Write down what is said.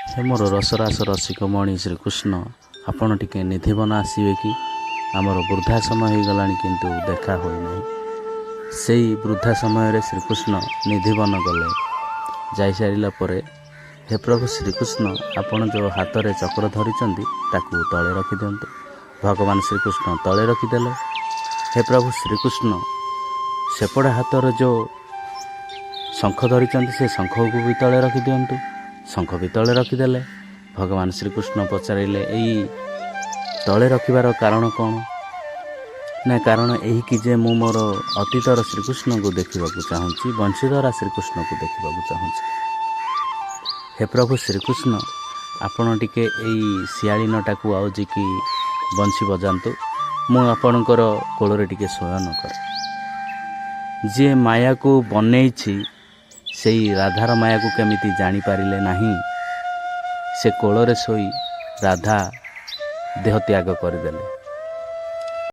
हे मोर रसरास रसिकमणि श्रीकृष्ण आपण टिके निधिवन आसवे कि आमर वृद्धा समय हो गला किंतु देखा होना से वृद्धा समय श्रीकृष्ण निधिवन गले जाई सारा पर हे प्रभु श्रीकृष्ण आपण जो हाथ में चक्र धरी ताकू तले रखिदिंतु। भगवान श्रीकृष्ण तले रखिदेले। हे प्रभु श्रीकृष्ण सेपटे हाथर जो शंख धरी से शंख को भी तले रखिदिंतु। शंख भी तले रखिदेले। भगवान श्रीकृष्ण पचारे यही तले रखिबार कारण कौन ना कारण यही कि जे मु मोर अतीतर श्रीकृष्ण को देखा चाहूँगी, वंशीधरा श्रीकृष्ण को देखा चाहूँगी। हे प्रभु श्रीकृष्ण आपण टिके यही शियालीनटा को आउजी कि बंशी बजातु। मु आपणकर कोଳରେ टिके शयन कर। जे माया को बनैछि से राधार माया को केमिति जानी पारिले नहीं, से कोଳରେ शोई राधा देह त्याग करदेले।